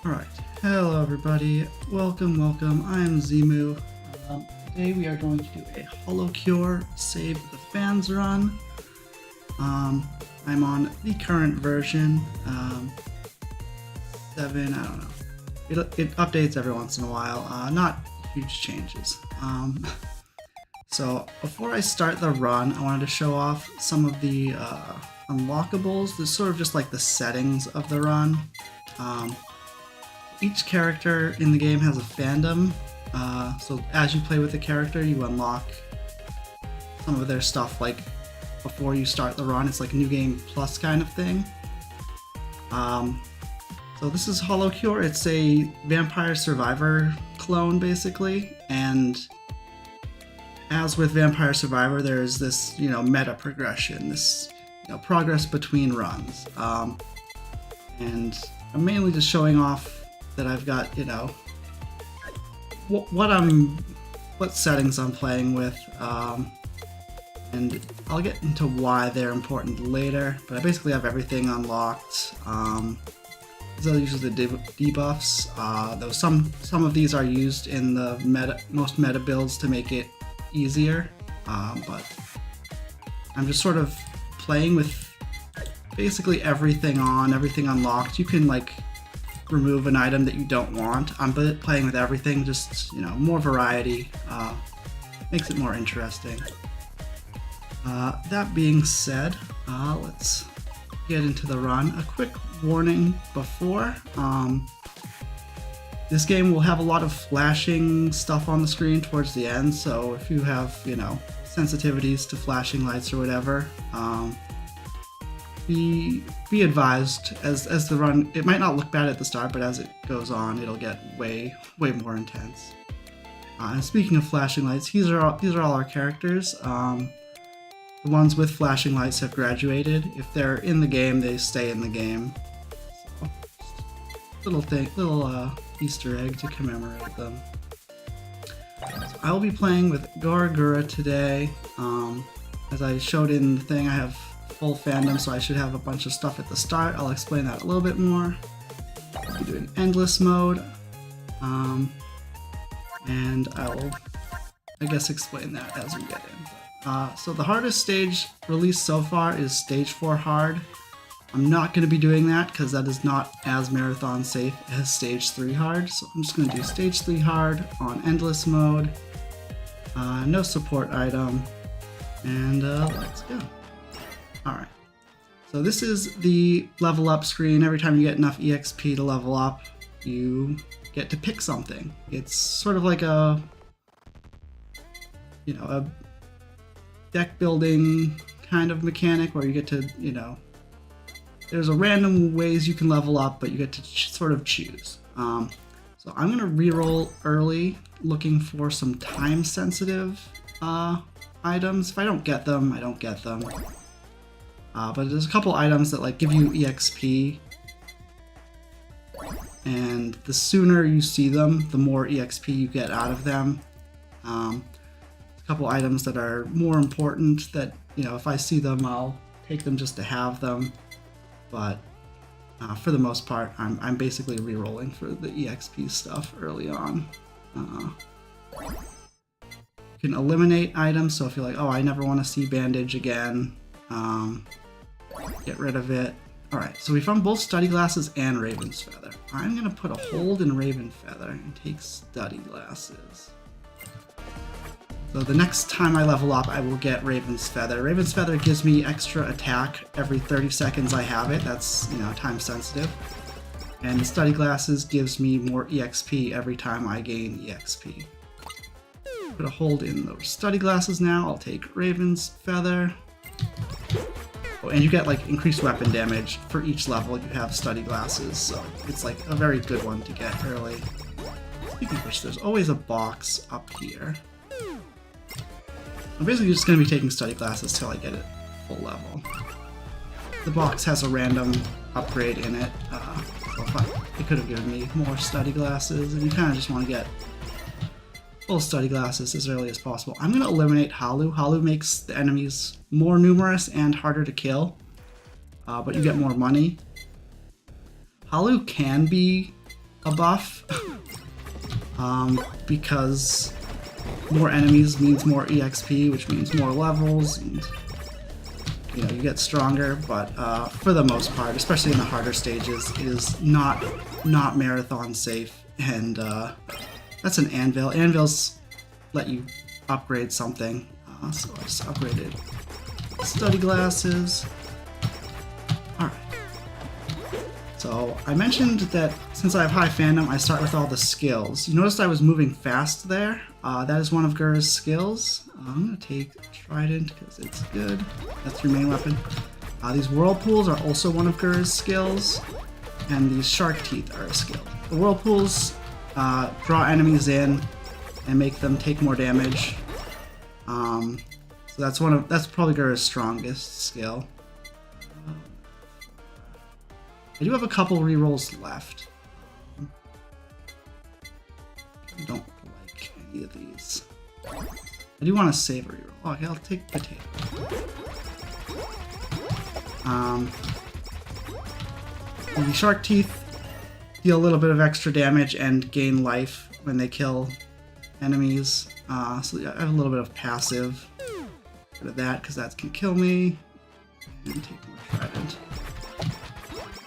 Alright, hello everybody, welcome, I am Zemoo. Today we are going to do a Holocure Save the Fans run. I'm on the current version, 7, I don't know. It updates every once in a while, not huge changes. So before I start the run, I wanted to show off some of the unlockables. This is sort of just like the settings of the run. Each character in the game has a fandom, so as you play with the character, you unlock some of their stuff, like before you start the run. It's like a new game plus kind of thing. So this is Holocure. It's a Vampire Survivor clone, basically, and as with Vampire Survivor, there's this, meta progression, this, progress between runs, and I'm mainly just showing off that I've got, what settings I'm playing with, and I'll get into why they're important later, but I basically have everything unlocked. These are usually the debuffs, though some of these are used in the most meta builds to make it easier, but I'm just sort of playing with basically everything unlocked. You can remove an item that you don't want. I'm playing with everything, just more variety, makes it more interesting. That being said, let's get into the run. A quick warning before, this game will have a lot of flashing stuff on the screen towards the end, so if you have sensitivities to flashing lights or whatever, be advised as the run. It might not look bad at the start, but as it goes on, it'll get way more intense. And speaking of flashing lights, these are all our characters. The ones with flashing lights have graduated. If they're in the game, they stay in the game. So, little Easter egg to commemorate them. So I will be playing with Gargura today. As I showed in the thing, I have full fandom, so I should have a bunch of stuff at the start. I'll explain that a little bit more. I'll be doing endless mode, and I will, explain that as we get in. So the hardest stage released so far is Stage 4 Hard. I'm not going to be doing that because that is not as marathon safe as Stage 3 Hard, so I'm just going to do Stage 3 Hard on endless mode, no support item, and let's go. Alright, so this is the level up screen. Every time you get enough EXP to level up, you get to pick something. It's sort of like a deck building kind of mechanic where you get to, there's a random ways you can level up, but you get to sort of choose. So I'm going to reroll early, looking for some time sensitive items. If I don't get them, I don't get them. But there's a couple items that give you EXP, and the sooner you see them, the more EXP you get out of them. A couple items that are more important that, if I see them, I'll take them just to have them. But for the most part, I'm basically re-rolling for the EXP stuff early on. You can eliminate items, so if you're like, oh, I never want to see bandage again, get rid of it. Alright, so we found both study glasses and Raven's Feather. I'm going to put a hold in Raven Feather and take study glasses. So the next time I level up, I will get Raven's Feather. Raven's Feather gives me extra attack every 30 seconds I have it. That's, time sensitive. And the study glasses gives me more EXP every time I gain EXP. Put a hold in those study glasses now. I'll take Raven's Feather. Oh, and you get increased weapon damage for each level you have study glasses, so it's a very good one to get early. Speaking of which, there's always a box up here. I'm basically just going to be taking study glasses till I get it full level. The box has a random upgrade in it, so it could have given me more study glasses, and you kind of just want to get full study glasses as early as possible. I'm going to eliminate Halu. Halu makes the enemies more numerous and harder to kill, but you get more money. Halu can be a buff because more enemies means more EXP, which means more levels, and you know, you get stronger. But for the most part, especially in the harder stages, it is not marathon safe. And that's an anvil. Anvils let you upgrade something, so I just upgraded study glasses. Alright. So I mentioned that since I have high fandom, I start with all the skills. You noticed I was moving fast there. That is one of Gura's skills. I'm going to take Trident because it's good. That's your main weapon. These whirlpools are also one of Gura's skills. And these shark teeth are a skill. The whirlpools draw enemies in and make them take more damage. So that's probably Gura's strongest skill. I do have a couple rerolls left. I don't like any of these. I do want to save a reroll. Oh, okay, I'll take potato. The shark teeth deal a little bit of extra damage and gain life when they kill enemies. So I have a little bit of passive. Get rid of that because that can kill me. And take more Trident.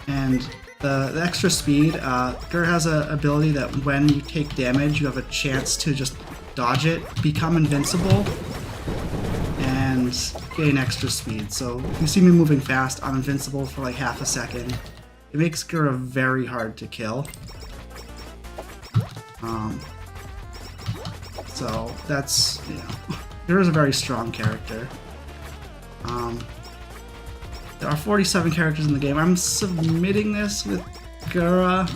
And the extra speed, Gur has an ability that when you take damage, you have a chance to just dodge it, become invincible, and gain extra speed. So if you see me moving fast, I'm invincible for like half a second. It makes Gur very hard to kill. So that's, you know, Gur is a very strong character. There are 47 characters in the game. I'm submitting this with Gura,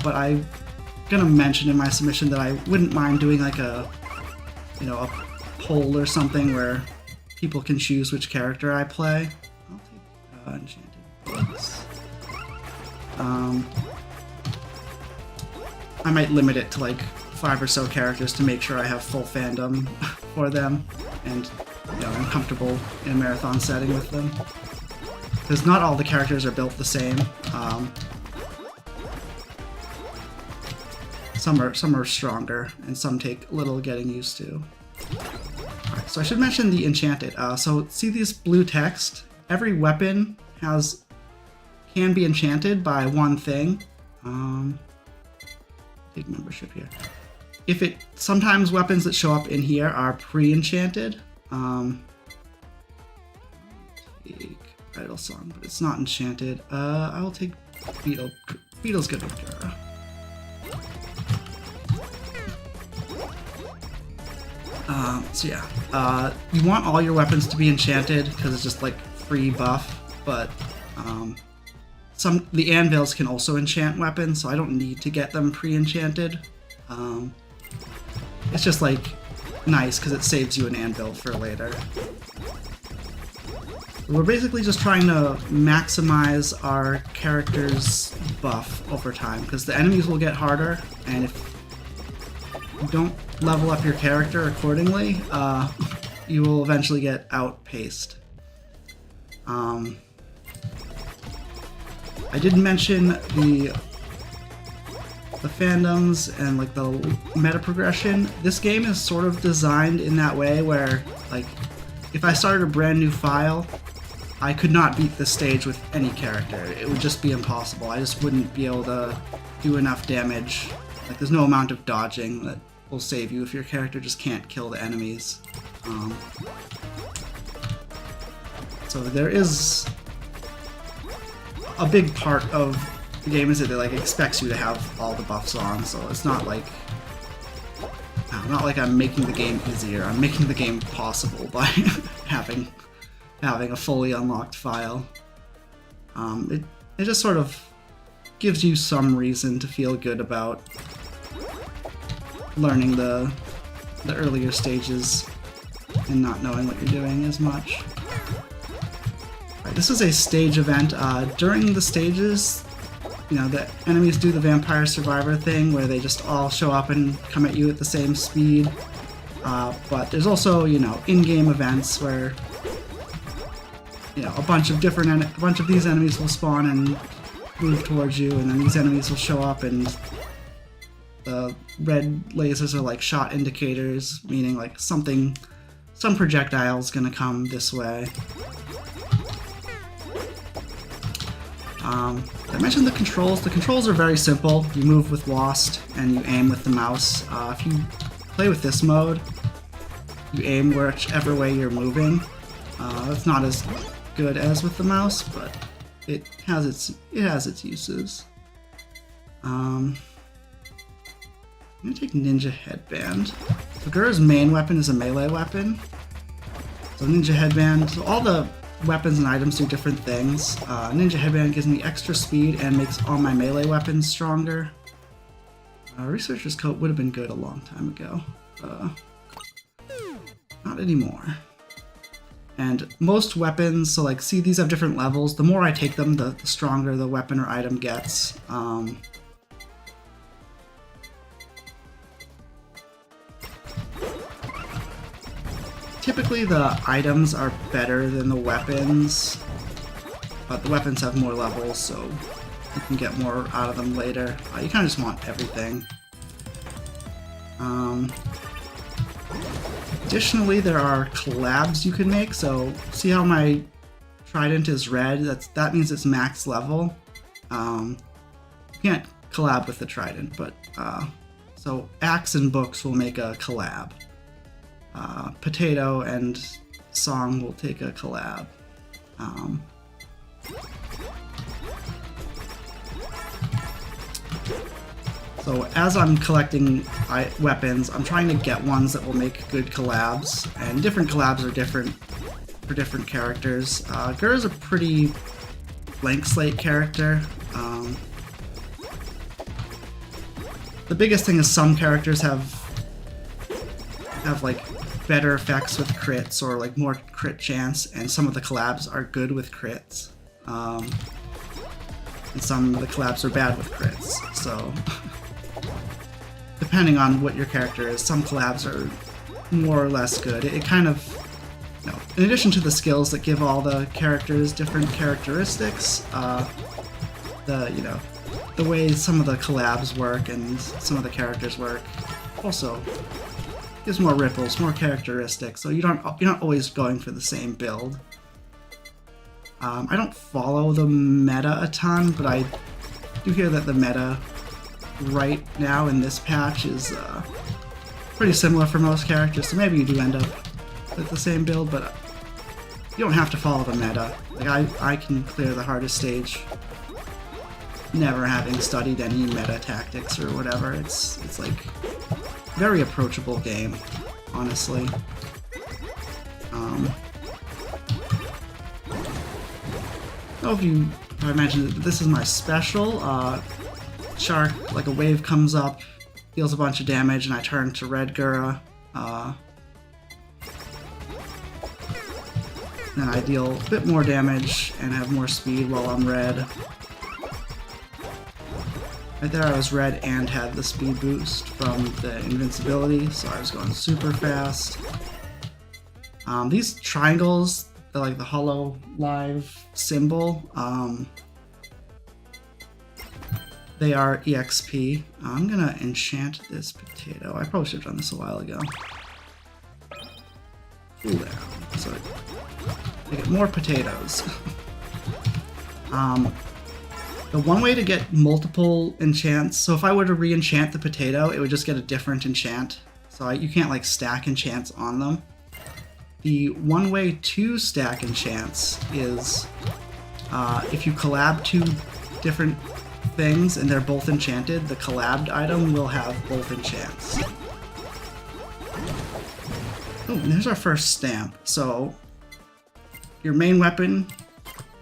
but I'm gonna mention in my submission that I wouldn't mind doing like a poll or something where people can choose which character I play. I'll take Enchanted Books. I might limit it to like 5 or so characters to make sure I have full fandom for them, and you know, I'm comfortable in a marathon setting with them. Because not all the characters are built the same. Some are stronger, and some take a little getting used to. Alright, so I should mention the enchanted. So see this blue text? Every weapon can be enchanted by one thing. Take membership here. Sometimes weapons that show up in here are pre-enchanted. Take Idle Song, but it's not enchanted. I will take Beetle. Beetle's good with Gura. So yeah, you want all your weapons to be enchanted because it's just like free buff, but the anvils can also enchant weapons, so I don't need to get them pre-enchanted. It's just like nice because it saves you an anvil for later. We're basically just trying to maximize our character's buff over time, because the enemies will get harder, and if you don't level up your character accordingly, you will eventually get outpaced. I did mention the fandoms and like the meta progression. This game is sort of designed in that way where, like, if I started a brand new file, I could not beat this stage with any character. It would just be impossible. I just wouldn't be able to do enough damage. Like, there's no amount of dodging that will save you if your character just can't kill the enemies. So there is a big part of the game is that it like expects you to have all the buffs on. So it's not like I'm making the game easier. I'm making the game possible by having a fully unlocked file. It just sort of gives you some reason to feel good about learning the earlier stages and not knowing what you're doing as much. Right, this is a stage event. During the stages, you know, the enemies do the Vampire Survivor thing where they just all show up and come at you at the same speed. But there's also, you know, in-game events where, you know, a bunch of these enemies will spawn and move towards you, and then these enemies will show up and The red lasers are like shot indicators, meaning like some projectile is gonna come this way. I mentioned the controls. The controls are very simple. You move with Lost and you aim with the mouse. If you play with this mode, you aim whichever way you're moving. It's not as good as with the mouse, but it has its uses. I'm gonna take Ninja Headband. So Gura's main weapon is a melee weapon. So Ninja Headband, so all the weapons and items do different things. Ninja Headband gives me extra speed and makes all my melee weapons stronger. Researcher's Coat would have been good a long time ago. Not anymore. And most weapons, so like, see, these have different levels. The more I take them, the stronger the weapon or item gets. Typically the items are better than the weapons, but the weapons have more levels, so you can get more out of them later. You kind of just want everything. Additionally, there are collabs you can make, so see how my trident is red? That means it's max level. You can't collab with the trident, but so axe and books will make a collab. Potato and Song will take a collab. So as I'm collecting weapons, I'm trying to get ones that will make good collabs, and different collabs are different for different characters. Gura's a pretty blank slate character. The biggest thing is some characters have like better effects with crits or like more crit chance, and some of the collabs are good with crits. And some of the collabs are bad with crits. So depending on what your character is, some collabs are more or less good. It kind of, you know, in addition to the skills that give all the characters different characteristics, the way some of the collabs work and some of the characters work also gives more ripples, more characteristics, so you're not always going for the same build. I don't follow the meta a ton, but I do hear that the meta right now in this patch is pretty similar for most characters, so maybe you do end up with the same build, but you don't have to follow the meta. Like I can clear the hardest stage never having studied any meta tactics or whatever. It's like very approachable game, honestly. I mentioned that this is my special. Shark, like a wave comes up, deals a bunch of damage, and I turn to Red Gura. Then I deal a bit more damage and have more speed while I'm red. Right there I was red and had the speed boost from the invincibility, so I was going super fast. These triangles, they're like the Hololive symbol. They are EXP. I'm gonna enchant this potato. I probably should have done this a while ago. Cool down. So I get more potatoes. The one way to get multiple enchants, so if I were to re-enchant the potato, it would just get a different enchant. So you can't like stack enchants on them. The one way to stack enchants is if you collab two different things and they're both enchanted, the collabed item will have both enchants. Oh, and there's our first stamp. So your main weapon,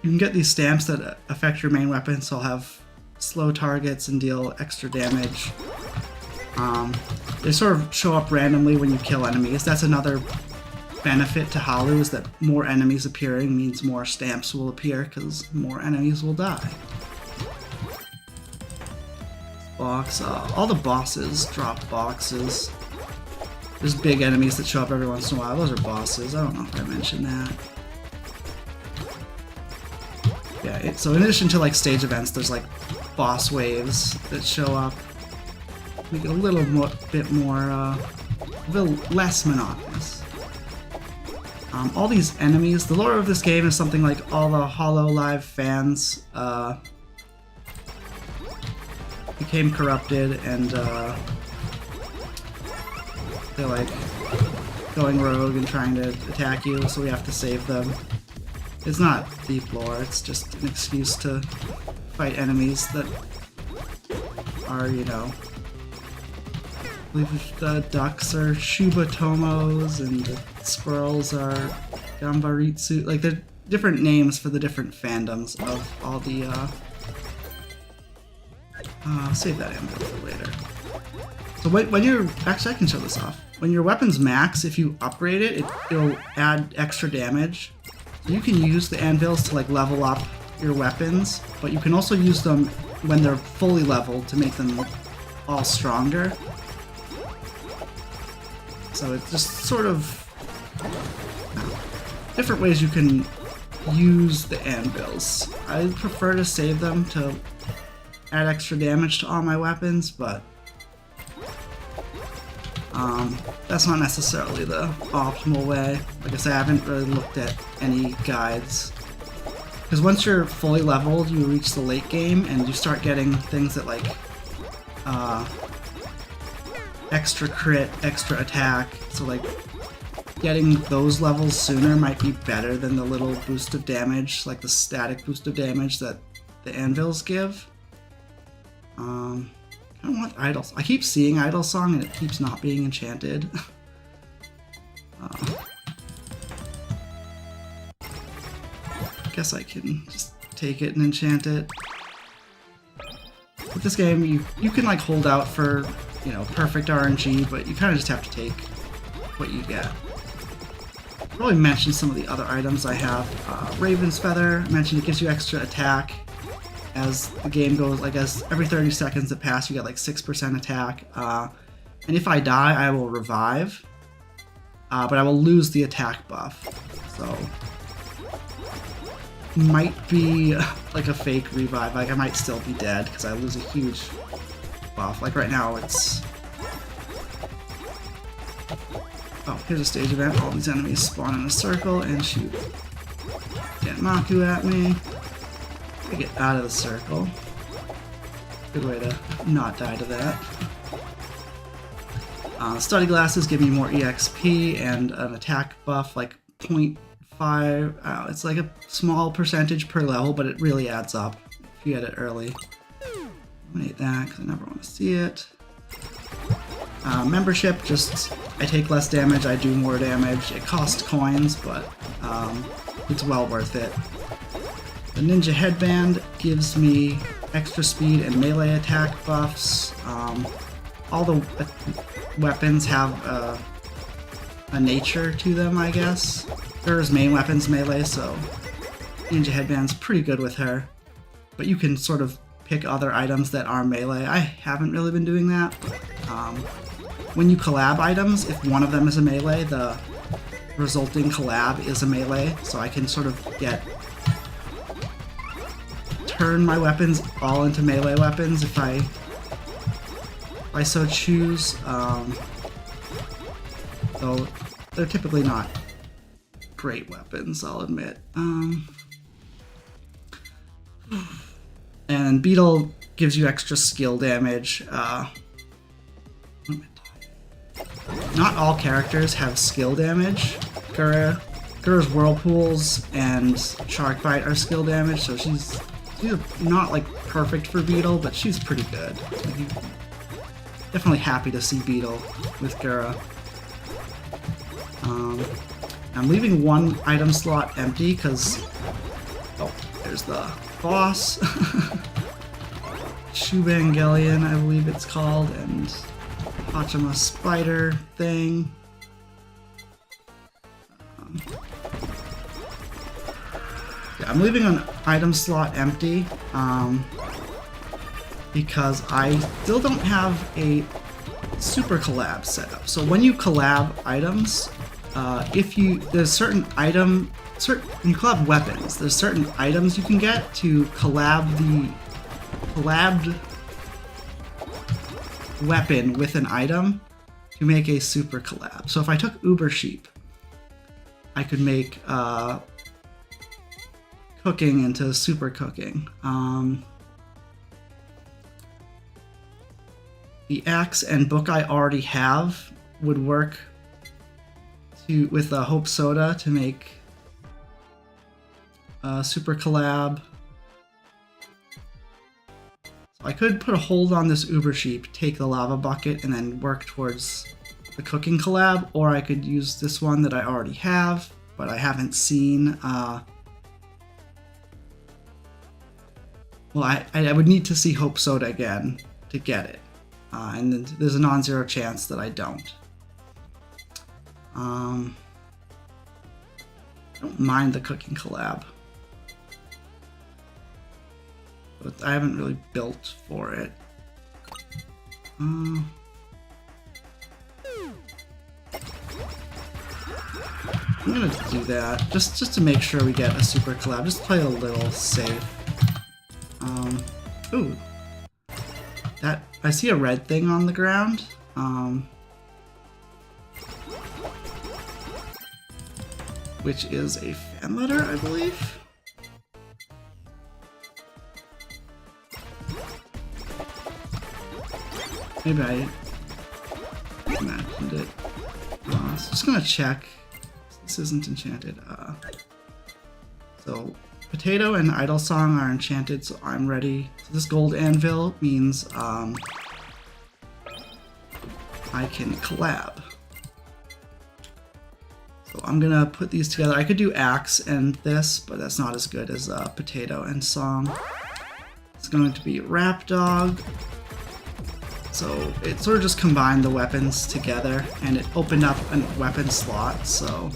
you can get these stamps that affect your main weapon, so I'll have slow targets and deal extra damage. They sort of show up randomly when you kill enemies. That's another benefit to Holu, is that more enemies appearing means more stamps will appear, because more enemies will die. Box, all the bosses drop boxes. There's big enemies that show up every once in a while. Those are bosses. I don't know if I mentioned that. Yeah, so in addition to like stage events, there's like boss waves that show up. make it a little bit more, a little less monotonous. All these enemies, the lore of this game is something like all the Hololive fans became corrupted and they're like going rogue and trying to attack you, so we have to save them. It's not deep lore, it's just an excuse to fight enemies that are, you know, I believe the ducks are Shubatomos and the squirrels are Gambaritsu. Like, they're different names for the different fandoms of all the, I'll save that info for later. So when you're, actually I can show this off. When your weapon's max, if you upgrade it, it'll add extra damage. So you can use the anvils to like level up your weapons, but you can also use them when they're fully leveled to make them all stronger. So it's just sort of different ways you can use the anvils. I prefer to save them to add extra damage to all my weapons, but that's not necessarily the optimal way. Like I said, I haven't really looked at any guides. Because once you're fully leveled, you reach the late game and you start getting things that like extra crit, extra attack. So like getting those levels sooner might be better than the little boost of damage, like the static boost of damage that the anvils give. I don't want Idol. I keep seeing Idol Song and it keeps not being enchanted. I guess I can just take it and enchant it. With this game, you can like hold out for, you know, perfect RNG, but you kind of just have to take what you get. I'll probably mention some of the other items I have. Raven's Feather, I mentioned it gives you extra attack. As the game goes, I guess every 30 seconds that pass, you get like 6% attack. And if I die, I will revive, but I will lose the attack buff. So, might be like a fake revive. Like I might still be dead because I lose a huge buff. Like right now, it's. Oh, here's a stage event. All these enemies spawn in a circle and shoot Genmaku at me. I get out of the circle. Good way to not die to that. Study glasses give me more EXP and an attack buff, like 0.5. It's like a small percentage per level, but it really adds up if you get it early. Eliminate that because I never want to see it. Membership, just I take less damage, I do more damage. It costs coins, but it's well worth it. The Ninja Headband gives me extra speed and melee attack buffs. All the weapons have a nature to them, I guess. Gura's main weapon's melee, so Ninja Headband's pretty good with her. But you can sort of pick other items that are melee. I haven't really been doing that. When you collab items, if one of them is a melee, the resulting collab is a melee, so I can sort of turn my weapons all into melee weapons if I so choose. Though they're typically not great weapons, I'll admit. And Beetle gives you extra skill damage. Not all characters have skill damage. Gura's Whirlpools and Shark Bite are skill damage, so she's not like perfect for Beetle, but she's pretty good. Like, definitely happy to see Beetle with Gura. I'm leaving one item slot empty because there's the boss. Shubangelion, I believe it's called, and Hachima spider thing. Yeah, I'm leaving an item slot empty because I still don't have a super collab set up. So when you collab items, there's certain when you collab weapons, there's certain items you can get to collab the collabed weapon with an item to make a super collab. So if I took Uber Sheep, I could make cooking into super cooking. The axe and book I already have would work with a Hope Soda to make a super collab. So I could put a hold on this Uber Sheep, take the lava bucket, and then work towards the cooking collab, or I could use this one that I already have, but I haven't seen. Well, I would need to see Hope Soda again to get it, and then there's a non-zero chance that I don't. I don't mind the cooking collab, but I haven't really built for it. I'm gonna do that just to make sure we get a super collab. Just play a little safe. Ooh, that I see a red thing on the ground. Which is a fan letter, I believe. Maybe I imagined it. So just gonna check. This isn't enchanted. So Potato and Idle Song are enchanted, so I'm ready. So this gold anvil means I can collab. So I'm gonna put these together. I could do axe and this, but that's not as good as Potato and Song. It's going to be Rap Dog. So it sort of just combined the weapons together, and it opened up a weapon slot. So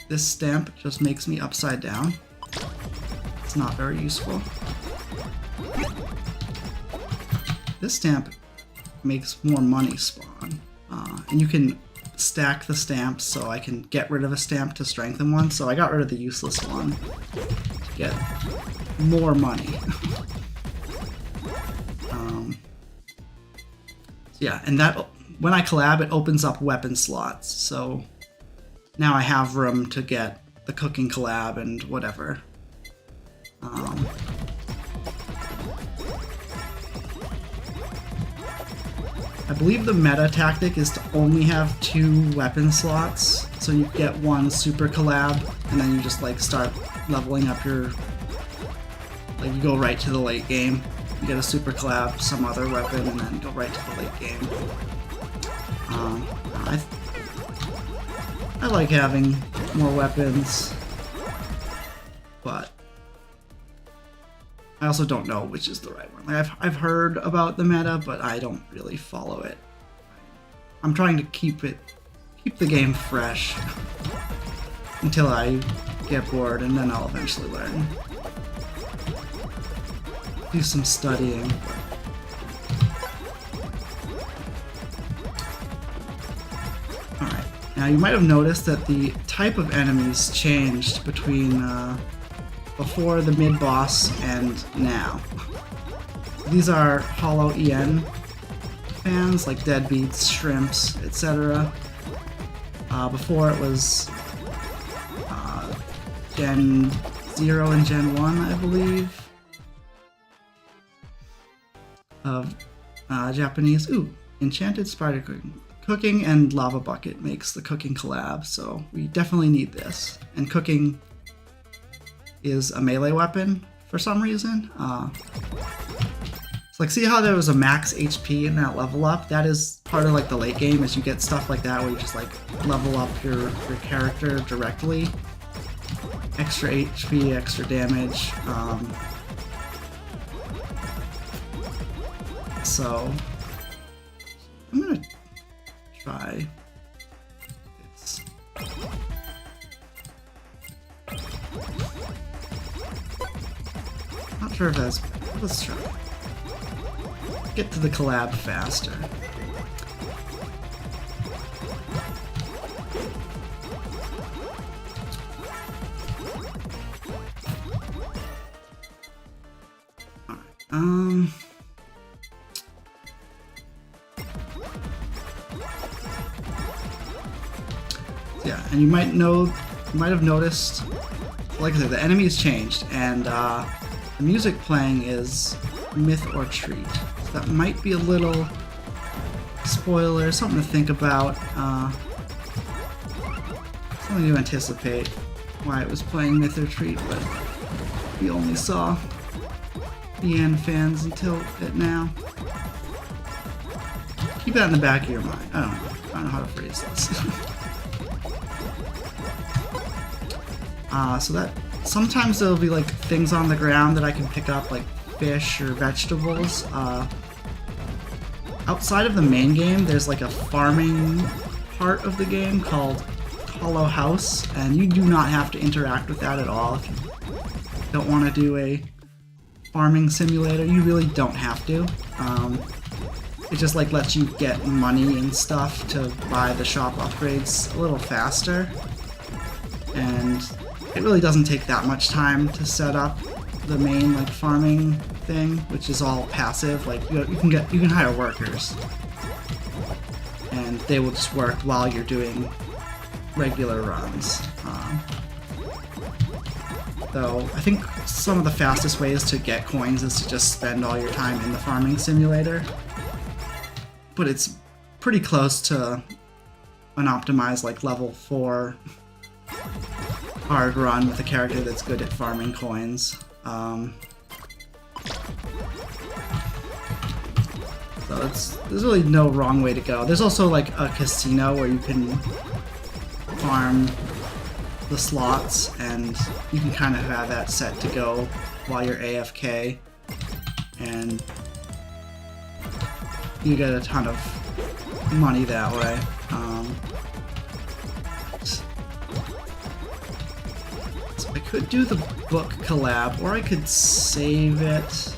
this stamp just makes me upside down. It's not very useful. This stamp makes more money spawn, and you can stack the stamps, so I can get rid of a stamp to strengthen one. So I got rid of the useless one to get more money. Yeah, and that when I collab, it opens up weapon slots. So now I have room to get the cooking collab and whatever. I believe the meta tactic is to only have 2 weapon slots, so you get one super collab, and then you just like start leveling up your, like you go right to the late game. You get a super collab, some other weapon, and then go right to the late game. I like having more weapons, but I also don't know which is the right one. Like I've heard about the meta, but I don't really follow it. I'm trying to keep the game fresh until I get bored, and then I'll eventually learn. Do some studying. Alright, now you might have noticed that the type of enemies changed between before the mid-boss and now. These are Holo EN fans, like Deadbeats, Shrimps, etc. Before it was Gen 0 and Gen 1, I believe. Of Japanese. Ooh, Enchanted Spider Cooking and Lava Bucket makes the cooking collab, so we definitely need this. And cooking is a melee weapon for some reason. It's like, see how there was a max HP in that level up? That is part of like the late game, is you get stuff like that where you just like level up your character directly. Extra HP, extra damage. So I'm gonna try this. Not sure if that's. Let's try. Get to the collab faster. Alright, Yeah, and you might have noticed, like I said, the enemies changed, and the music playing is Myth or Treat. So that might be a little spoiler, something to think about, something to anticipate why it was playing Myth or Treat, but we only saw the end fans until it now. Keep that in the back of your mind. I don't know how to phrase this. So that sometimes there'll be like things on the ground that I can pick up, like fish or vegetables. Outside of the main game, there's like a farming part of the game called Hollow House, and you do not have to interact with that at all. If you don't want to do a farming simulator, you really don't have to. It just like lets you get money and stuff to buy the shop upgrades a little faster, and it really doesn't take that much time to set up the main like farming thing, which is all passive. Like you can hire workers, and they will just work while you're doing regular runs. Though I think some of the fastest ways to get coins is to just spend all your time in the farming simulator. But it's pretty close to an optimized like level 4 hard run with a character that's good at farming coins. So there's really no wrong way to go. There's also like a casino where you can farm the slots, and you can kind of have that set to go while you're AFK, and you get a ton of money that way. So I could do the book collab, or I could save it.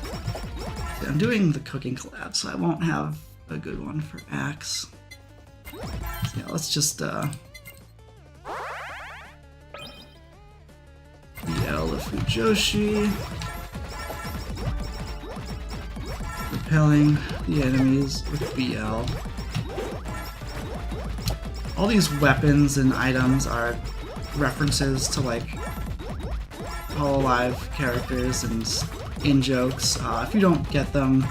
I'm doing the cooking collab, so I won't have a good one for Axe. So yeah, let's just BL of Fujoshi. Repelling the enemies with BL. All these weapons and items are references to like Hololive characters and in-jokes. If you don't get them,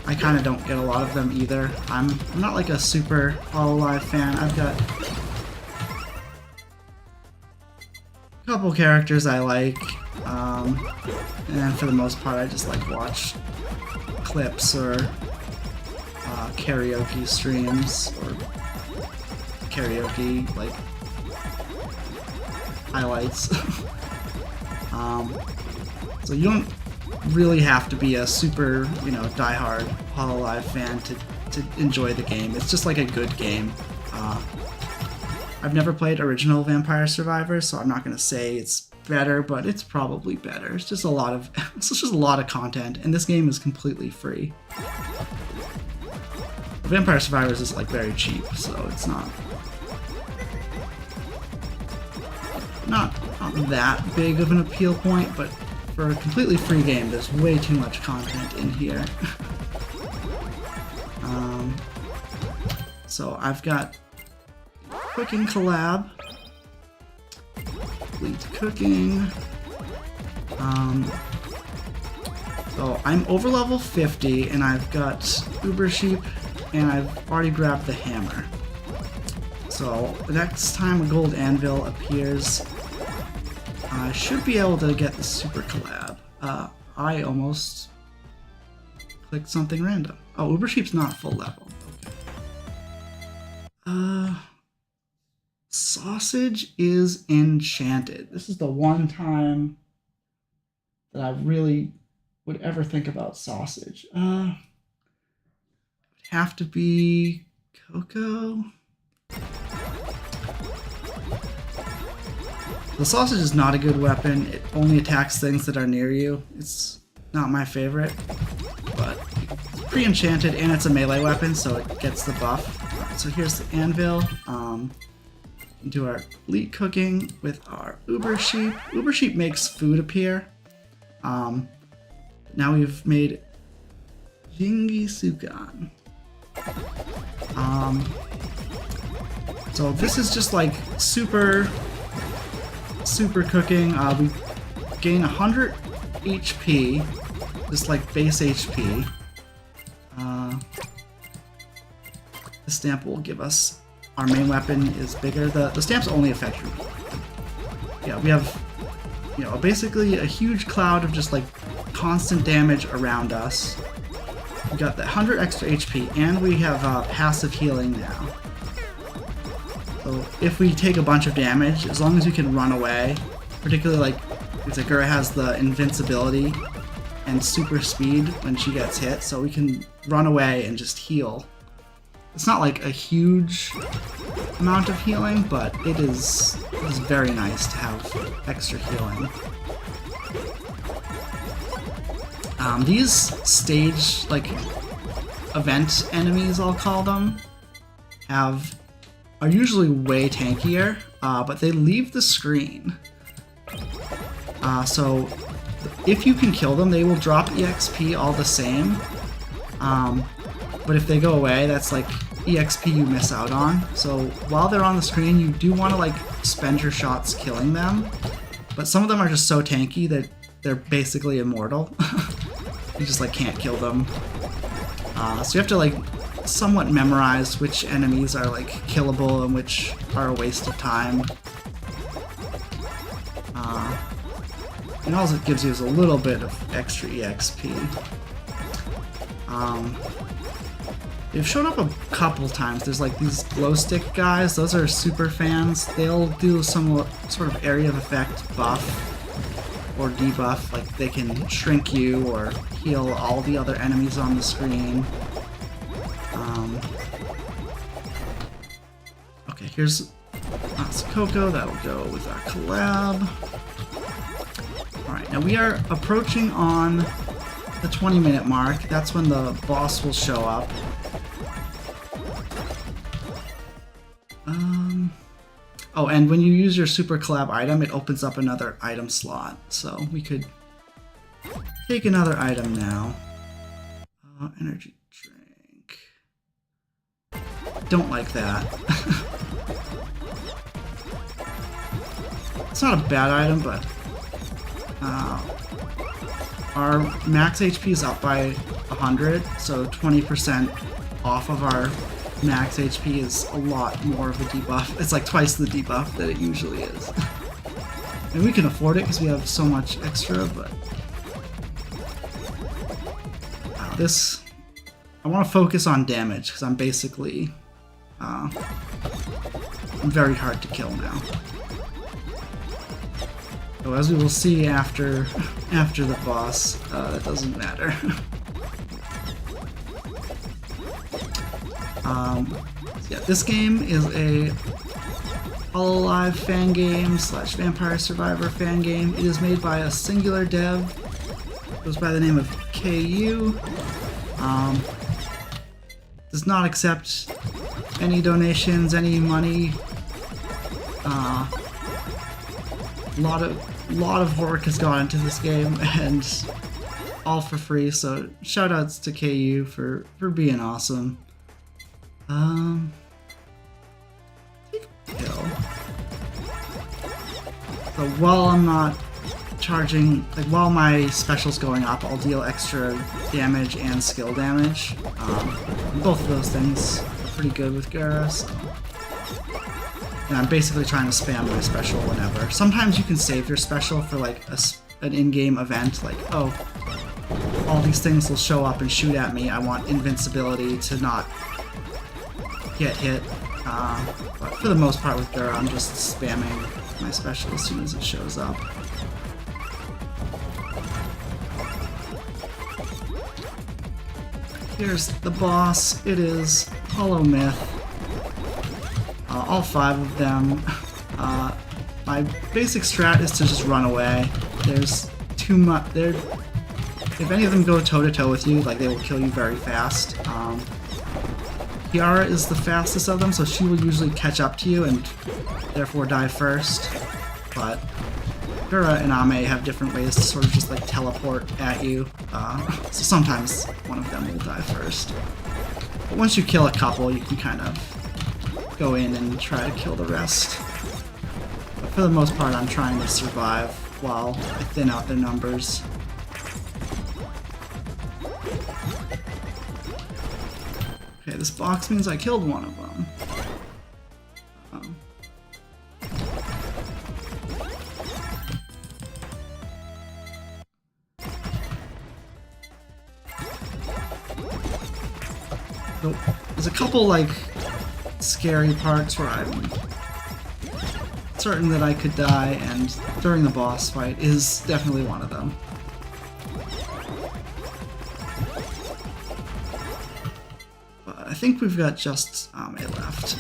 I kind of don't get a lot of them either. I'm not like a super Hololive fan. I've got a couple characters I like, and for the most part I just like watch clips or karaoke streams or karaoke like highlights. So you don't really have to be a super, diehard Hololive fan to enjoy the game. It's just like a good game. I've never played original Vampire Survivor, so I'm not going to say it's better, but it's probably better. It's just a lot of content, and this game is completely free. Vampire Survivors is like very cheap, so it's not that big of an appeal point, but for a completely free game, there's way too much content in here. So I've got cooking collab, complete cooking. So I'm over level 50, and I've got Uber Sheep, and I've already grabbed the hammer. So the next time a gold anvil appears, I should be able to get the super collab. I almost clicked something random. Oh, Uber Sheep's not full level. Okay. Sausage is enchanted. This is the one time that I really would ever think about sausage. It would have to be Coco. The sausage is not a good weapon. It only attacks things that are near you. It's not my favorite, but it's pre-enchanted and it's a melee weapon, so it gets the buff. So here's the anvil. Do our elite cooking with our Uber Sheep. Uber Sheep makes food appear. Now we've made Jingisukan. So this is just like super cooking. We gain 100 HP, just like base HP. The stamp will give us, our main weapon is bigger. The stamps only affect you. Yeah, we have, you know, basically a huge cloud of just like constant damage around us. We got the 100 extra HP, and we have passive healing now. So if we take a bunch of damage, as long as we can run away, particularly like Zakura has the invincibility and super speed when she gets hit, so we can run away and just heal. It's not like a huge amount of healing, but it is very nice to have extra healing. These stage, like, event enemies, I'll call them, are usually way tankier, but they leave the screen. So if you can kill them, they will drop EXP all the same. But if they go away, that's like EXP you miss out on. So while they're on the screen, you do want to like spend your shots killing them. But some of them are just so tanky that they're basically immortal. You just like can't kill them. So you have to like somewhat memorize which enemies are like killable and which are a waste of time. And all it gives you is a little bit of extra EXP. They've shown up a couple times. There's like these glow stick guys. Those are super fans. They'll do some sort of area of effect buff or debuff. Like they can shrink you or heal all the other enemies on the screen. Okay, here's Coco. That'll go with our collab. Alright, now we are approaching on the 20-minute mark. That's when the boss will show up. Oh, and when you use your super collab item, it opens up another item slot. So we could take another item now. Energy drink. Don't like that. It's not a bad item, but our max HP is up by 100, so 20% off of our max HP is a lot more of a debuff. It's like twice the debuff that it usually is. And we can afford it because we have so much extra, but this, I want to focus on damage because I'm basically I'm very hard to kill now. So as we will see after the boss, that doesn't matter. Yeah, this game is a Hololive fan game / Vampire Survivor fan game. It is made by a singular dev. It goes by the name of KU. Does not accept any donations, any money. A lot of work has gone into this game, and all for free. So shoutouts to KU for being awesome. Take a pill. So while I'm not charging, like while my special's going up, I'll deal extra damage and skill damage. Both of those things are pretty good with Gara, so. And I'm basically trying to spam my special whenever. Sometimes you can save your special for like an in-game event, like, oh, all these things will show up and shoot at me. I want invincibility to not get hit. But for the most part with Gara, I'm just spamming my special as soon as it shows up. Here's the boss. It is Hollow Myth. All 5 of them. My basic strat is to just run away. There's too much. If any of them go toe-to-toe with you, like, they will kill you very fast. Kiara is the fastest of them, so she will usually catch up to you and therefore die first. But Gara and Ame have different ways to sort of just like teleport at you. So sometimes one of them will die first. But once you kill a couple, you can kind of go in and try to kill the rest. But for the most part, I'm trying to survive while I thin out their numbers. Okay, this box means I killed one of them. So, there's a couple, like, scary parts where I'm certain that I could die, and during the boss fight is definitely one of them. But I think we've got just Ame left.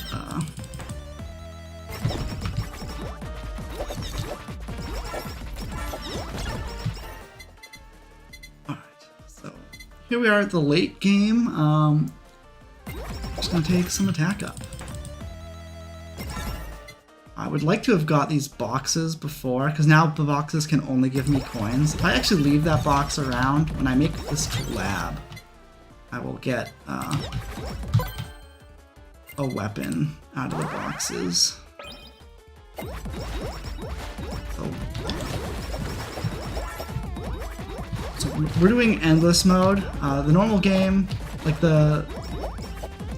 Alright, so here we are at the late game. Just gonna take some attack up. I would like to have got these boxes before, because now the boxes can only give me coins. If I actually leave that box around, when I make this collab, I will get a weapon out of the boxes. So we're doing endless mode. The normal game, like the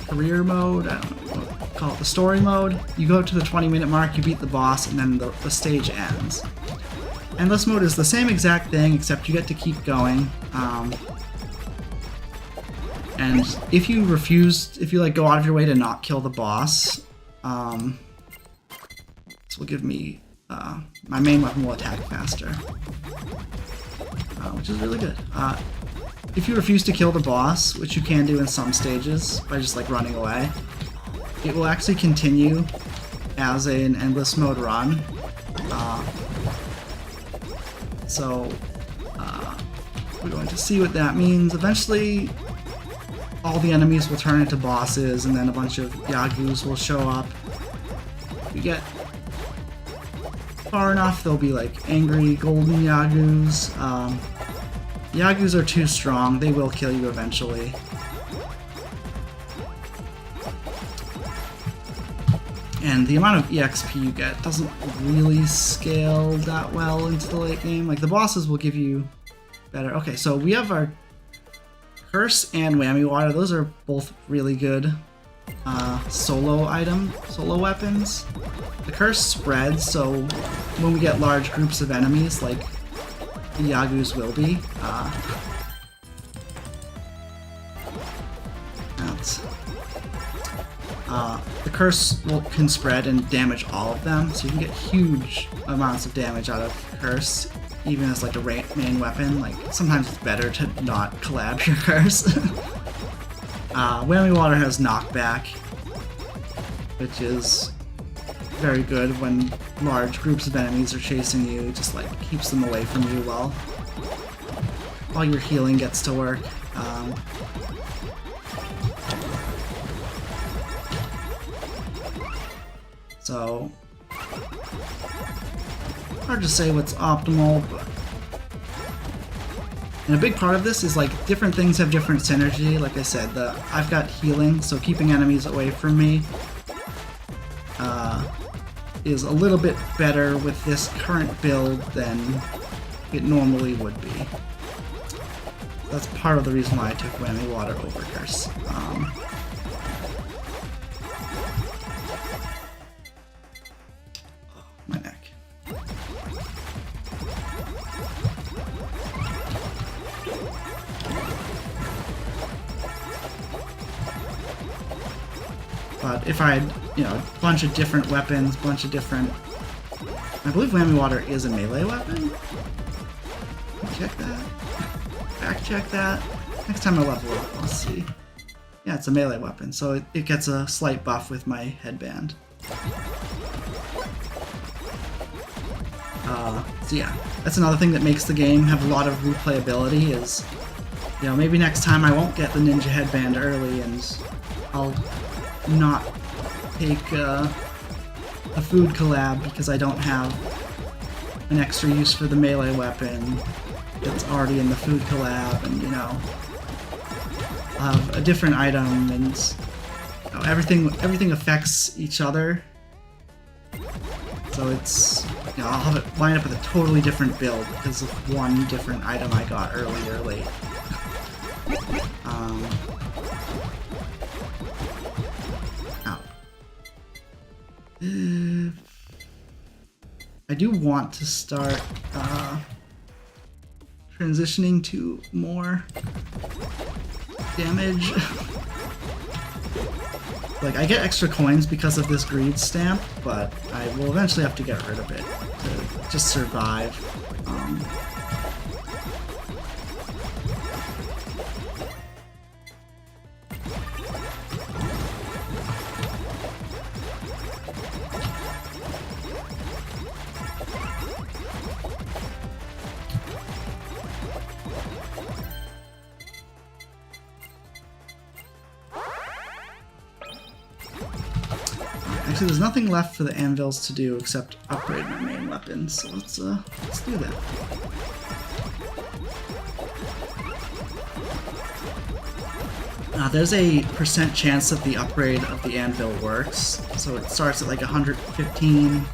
career mode, I don't know what to call it, the story mode, you go to the 20-minute mark, you beat the boss, and then the stage ends. Endless mode is the same exact thing, except you get to keep going. And if you refuse, if you like go out of your way to not kill the boss, this will give me, my main weapon will attack faster, which is really good. If you refuse to kill the boss, which you can do in some stages by just like running away, it will actually continue as an endless mode run. We're going to see what that means. Eventually, all the enemies will turn into bosses, and then a bunch of Yagus will show up. If you get far enough, there'll be like angry golden Yagus. Yagus are too strong, they will kill you eventually. And the amount of EXP you get doesn't really scale that well into the late game. Like, the bosses will give you better. Okay, so we have our Curse and Whammy Water. Those are both really good solo weapons. The Curse spreads, so when we get large groups of enemies, like the Yagus will be, the Curse can spread and damage all of them, so you can get huge amounts of damage out of Curse, even as like a main weapon. Like, sometimes it's better to not collab your Curse. Whammy Water has knockback, which is very good when large groups of enemies are chasing you. It just like keeps them away from you while your healing gets to work. So, hard to say what's optimal, but... And a big part of this is, like, different things have different synergy. Like I said, I've got healing, so keeping enemies away from me is a little bit better with this current build than it normally would be. That's part of the reason why I took Whammy Water over Curse. My neck. But if I had, a bunch of different weapons, bunch of different... I believe Whammy Water is a melee weapon? Check that. Fact check that. Next time I level up, let's see. Yeah, it's a melee weapon, so it gets a slight buff with my headband. So yeah, that's another thing that makes the game have a lot of replayability is, maybe next time I won't get the ninja headband early and I'll not take a food collab because I don't have an extra use for the melee weapon that's already in the food collab, and I'll have a different item, and everything affects each other. So it's, I'll have it line up with a totally different build because of one different item I got early or late. I do want to start transitioning to more damage. Like, I get extra coins because of this greed stamp, but I will eventually have to get rid of it to just survive. Actually, there's nothing left for the anvils to do except upgrade my main weapon, so let's do that. There's a % chance that the upgrade of the anvil works, so it starts at like 115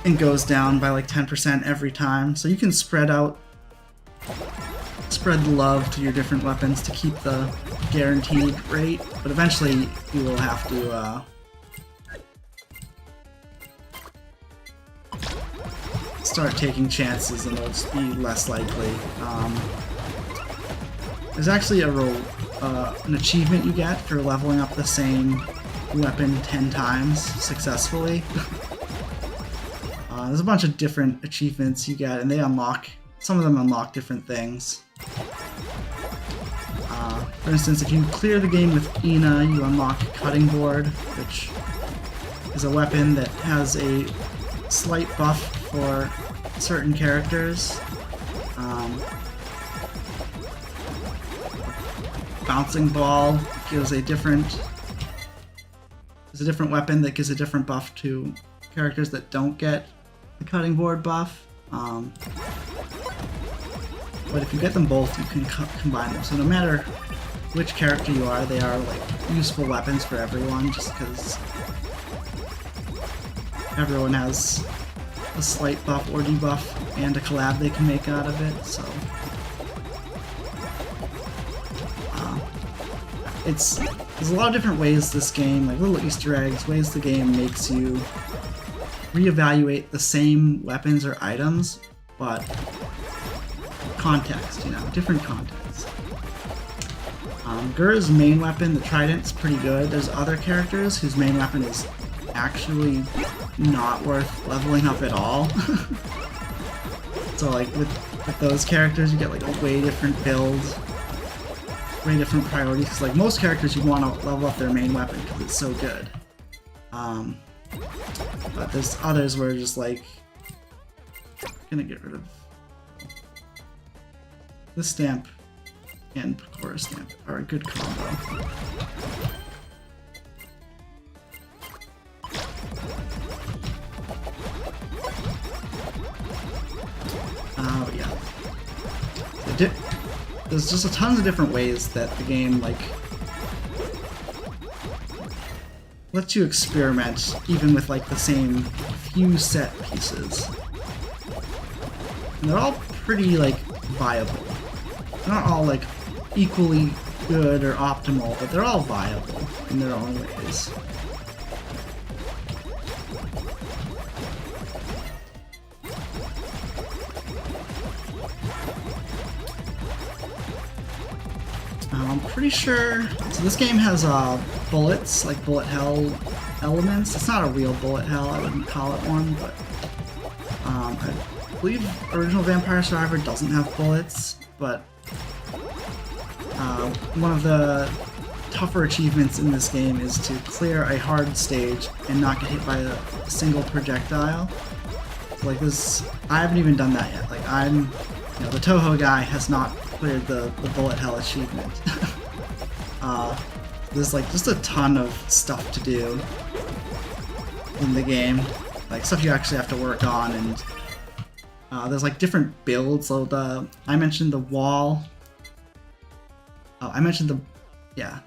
and goes down by like 10% every time, so you can spread the love to your different weapons to keep the guaranteed rate, but eventually you will have to start taking chances and it'll just be less likely. There's actually an achievement you get for leveling up the same weapon 10 times successfully. There's a bunch of different achievements you get, and some of them unlock different things. For instance, if you clear the game with Ina, you unlock Cutting Board, which is a weapon that has a slight buff for certain characters. Bouncing Ball gives a different weapon that gives a different buff to characters that don't get the Cutting Board buff. But if you get them both, you can combine them. So no matter which character you are, they are like useful weapons for everyone, just because everyone has a slight buff or debuff and a collab they can make out of it. So there's a lot of different ways this game, like little Easter eggs, ways the game makes you reevaluate the same weapons or items, but context, different context. Gur's main weapon, the Trident, is pretty good. There's other characters whose main weapon is actually not worth leveling up at all. So like with those characters, you get like a way different build, way different priorities. Because like most characters, you want to level up their main weapon because it's so good. But there's others where just like, I'm gonna get rid of this stamp and Pakora stamp are a good combo. Oh yeah. There's just a tons of different ways that the game like lets you experiment even with like the same few set pieces. And they're all pretty like viable. They're not all like equally good or optimal, but they're all viable in their own ways. I'm pretty sure, so this game has bullets, like bullet hell elements. It's not a real bullet hell, I wouldn't call it one, but I believe original Vampire Survivor doesn't have bullets, but one of the tougher achievements in this game is to clear a hard stage and not get hit by a single projectile. So like this, I haven't even done that yet. Like the Toho guy has not cleared the bullet hell achievement. There's like just a ton of stuff to do in the game, like stuff you actually have to work on, and there's like different builds. So I mentioned the wall I mentioned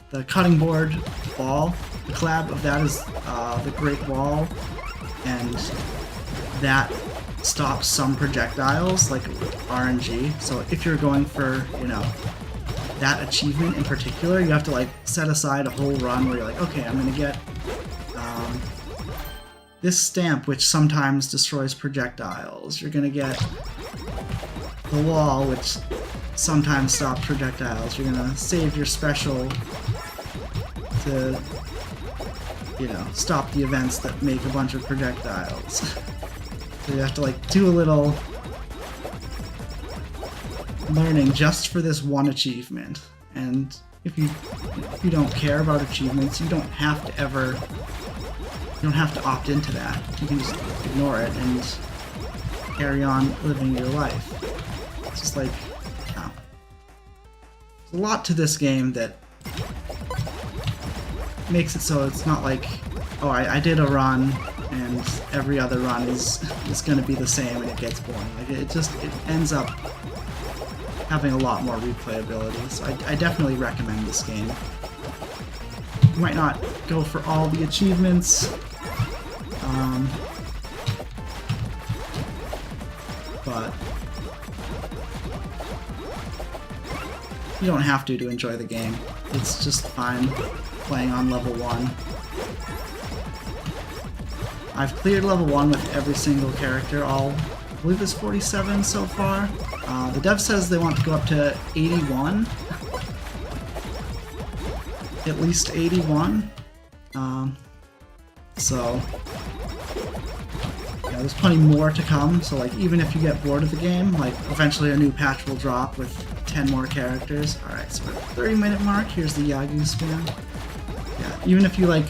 the cutting board ball. The collab of that is the Great Wall, and that stops some projectiles, like RNG. So if you're going for, you know, that achievement in particular, you have to like set aside a whole run where you're like, okay, I'm gonna get this stamp, which sometimes destroys projectiles. You're gonna get the wall, which sometimes stops projectiles. You're gonna save your special to, you know, stop the events that make a bunch of projectiles. So you have to like do a little learning just for this one achievement. And if you don't care about achievements, you don't have to opt into that. You can just ignore it and carry on living your life. It's just like, there's a lot to this game that makes it so it's not like, oh, I did a run and every other run is going to be the same and it gets boring. Like it ends up having a lot more replayability. So I definitely recommend this game. You might not go for all the achievements, but you don't have to enjoy the game. It's just fine playing on level 1. I've cleared level 1 with every single character. I believe there's 47 so far. The dev says they want to go up to 81. At least 81. So yeah, there's plenty more to come. So like, even if you get bored of the game, like eventually a new patch will drop with 10 more characters. Alright, so we're at the 30-minute mark. Here's the Yagyu spam. Yeah, even if you like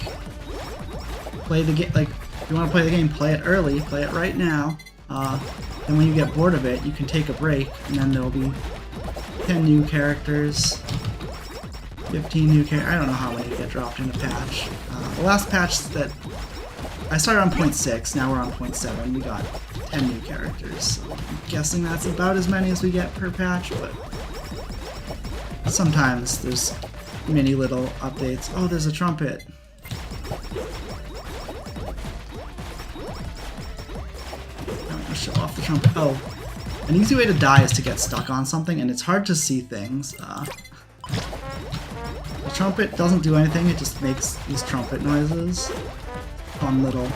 play the game, like if you want to play the game, play it early, play it right now. Then when you get bored of it, you can take a break, and then there'll be 10 new characters, 15 new characters. I don't know how many get dropped in a patch. The last patch that I started on 0.6, now we're on 0.7. We got 10 new characters. So I'm guessing that's about as many as we get per patch, but sometimes there's many little updates. Oh, there's a trumpet. I'm gonna show off the trumpet. Oh, an easy way to die is to get stuck on something, and it's hard to see things. The trumpet doesn't do anything, it just makes these trumpet noises. Fun little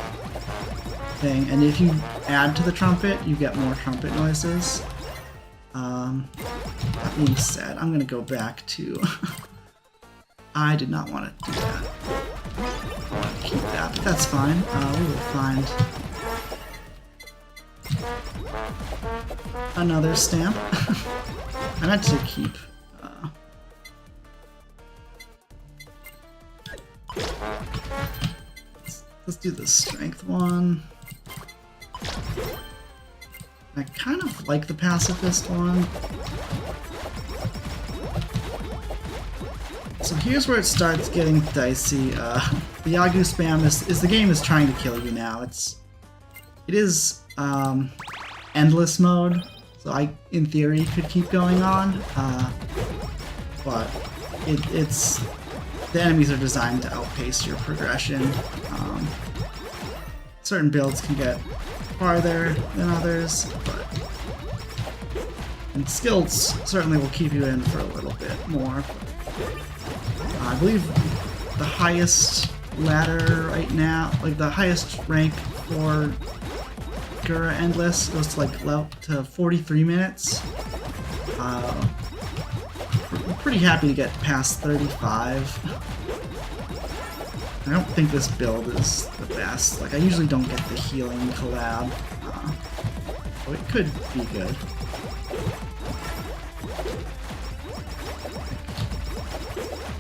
thing. And if you add to the trumpet, you get more trumpet noises. That being said, I'm gonna go back to... I did not want to do that. I want to keep that, but that's fine. We will find another stamp. I meant to keep... Let's do the strength one. I kind of like the pacifist one. So here's where it starts getting dicey. The Yagyu spam is the game is trying to kill you now. It is endless mode, so I, in theory, could keep going on. But it's the enemies are designed to outpace your progression. Certain builds can get farther than others, and skills certainly will keep you in for a little bit more. I believe the highest ladder right now, like the highest rank for Gura Endless, goes to like level to 43 minutes. I'm pretty happy to get past 35. I don't think this build is the best. Like, I usually don't get the healing collab, so it could be good.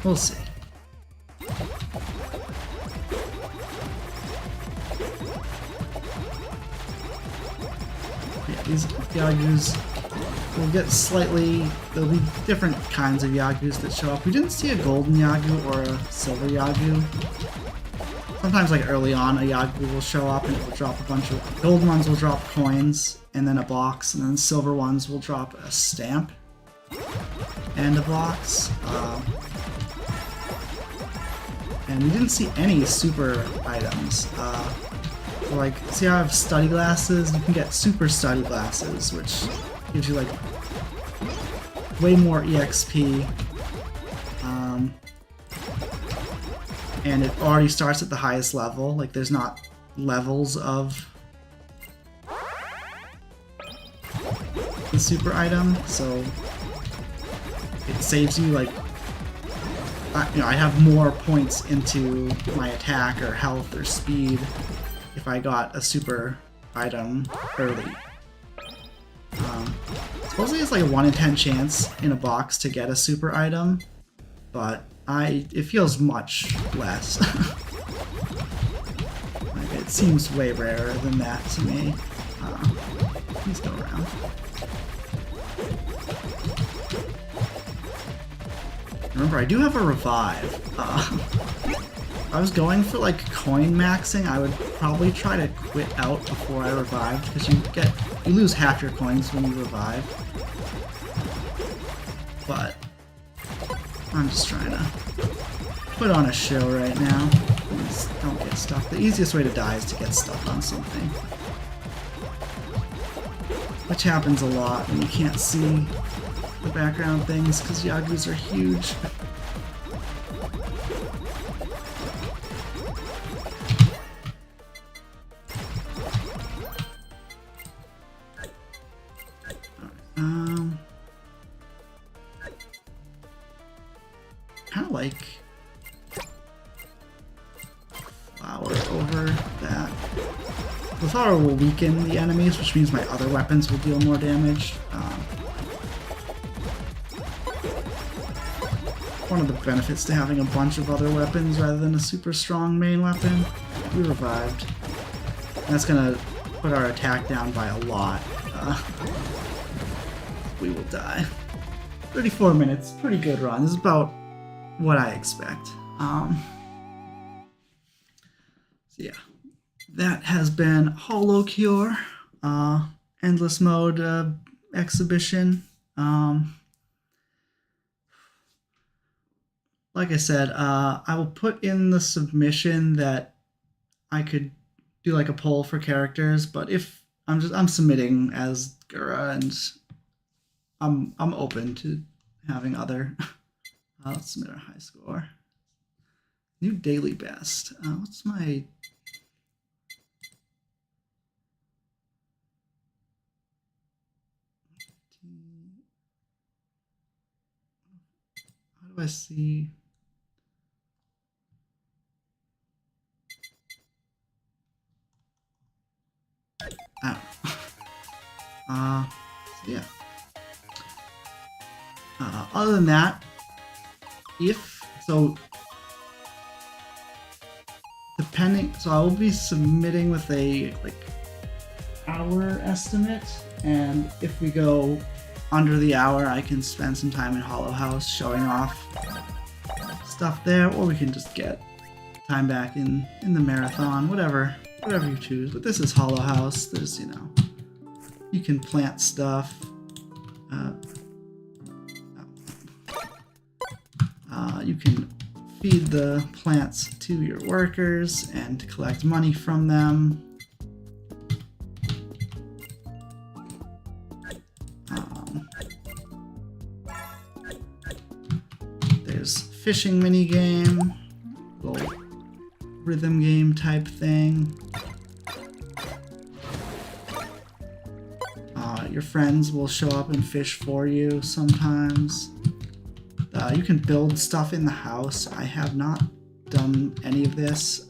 We'll see. Yeah, these Yagyus will get slightly... There'll be different kinds of Yagyus that show up. We didn't see a golden Yagyu or a silver Yagyu. Sometimes, like, early on, a Yagyu will show up and it will drop a bunch of... Golden ones will drop coins, and then a box, and then silver ones will drop a stamp. and a box. And we didn't see any super items. Like, see how I have study glasses? You can get super study glasses, which gives you like way more EXP. And it already starts at the highest level. Like, there's not levels of the super item, so it saves you like, you know, I have more points into my attack or health or speed if I got a super item early. Supposedly it's like a 1 in 10 chance in a box to get a super item, but it feels much less. Like, it seems way rarer than that to me. Please go around. Remember, I do have a revive. If I was going for like coin maxing, I would probably try to quit out before I revived, because you lose half your coins when you revive. But I'm just trying to put on a show right now. Please don't get stuck. The easiest way to die is to get stuck on something, which happens a lot when you can't see the background things because Yagus are huge. Kind of like flower over that. The flower will weaken the enemies, which means my other weapons will deal more damage. One of the benefits to having a bunch of other weapons rather than a super strong main weapon. We revived. And that's gonna put our attack down by a lot. We will die. 34 minutes, pretty good run. This is about what I expect. So yeah, that has been Holocure, Endless Mode exhibition. Like I said, I will put in the submission that I could do like a poll for characters, but if I'm submitting as Gura, and I'm open to having other. Let's submit our high score. New daily best. What's my? How do I see? Oh. So yeah. Other than that, so I will be submitting with a like hour estimate, and if we go under the hour, I can spend some time in Hollow House showing off stuff there, or we can just get time back in the marathon, whatever you choose. But this is Hollow House. There's, you can plant stuff. You can feed the plants to your workers and collect money from them. There's fishing mini game, little rhythm game type thing. Your friends will show up and fish for you sometimes. You can build stuff in the house. I have not done any of this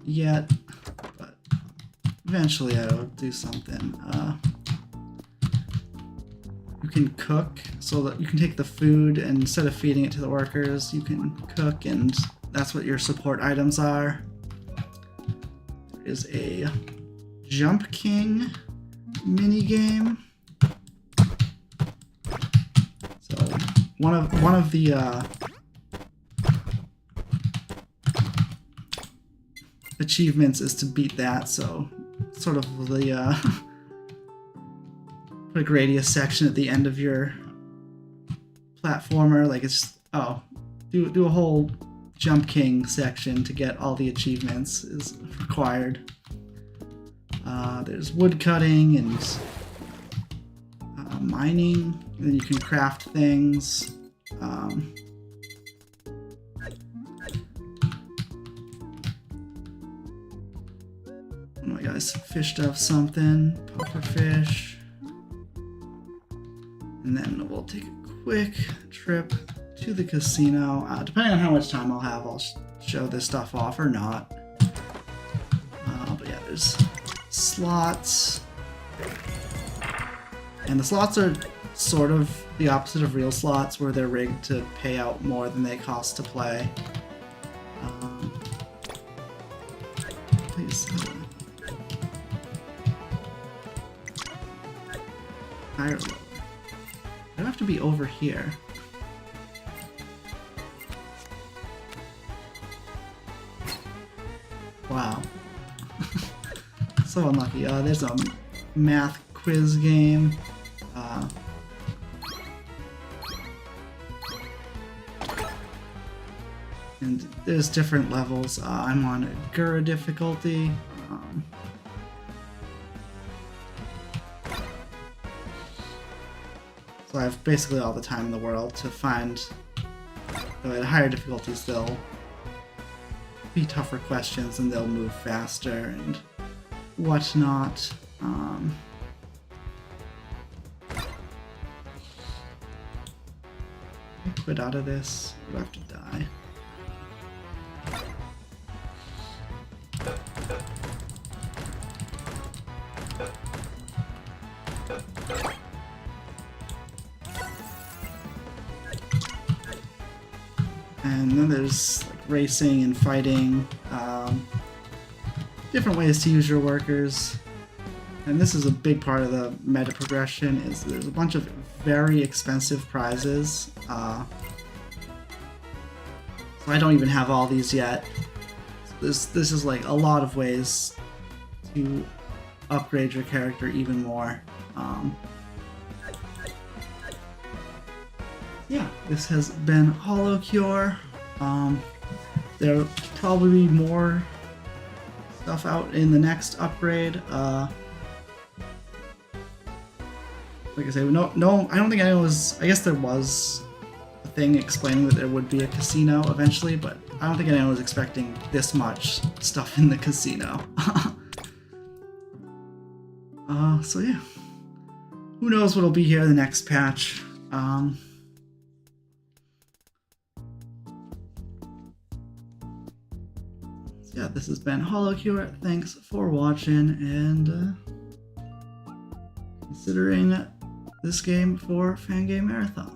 yet, but eventually I will do something. You can cook, so that you can take the food and instead of feeding it to the workers, you can cook, and that's what your support items are. There is a Jump King mini game. One of the achievements is to beat that, so sort of the put a Gradius section at the end of your platformer. Like it's just, oh, do a whole Jump King section to get all the achievements is required. There's wood cutting and mining, and then you can craft things. Oh my gosh, fished up something, puffer fish. And then we'll take a quick trip to the casino. Depending on how much time I'll have, I'll show this stuff off or not. But yeah, there's slots. And the slots are sort of the opposite of real slots, where they're rigged to pay out more than they cost to play. Please. Higher or lower? I don't have to be over here. Wow. So unlucky. There's a math quiz game. And there's different levels. I'm on a Gura difficulty. So I have basically all the time in the world to find, though at higher difficulties they'll be tougher questions and they'll move faster and whatnot. I quit out of this. Do I have to die? And then there's like racing and fighting, different ways to use your workers. And this is a big part of the meta progression, is there's a bunch of very expensive prizes. So I don't even have all these yet. So this is like a lot of ways to upgrade your character even more. Yeah, this has been Holocure. There'll probably be more stuff out in the next upgrade. Like I say, no, I don't think anyone was. I guess there was a thing explaining that there would be a casino eventually, but I don't think anyone was expecting this much stuff in the casino. So yeah, who knows what'll be here in the next patch. Yeah, this has been Holocure. Thanks for watching and considering this game for Fangame Marathon.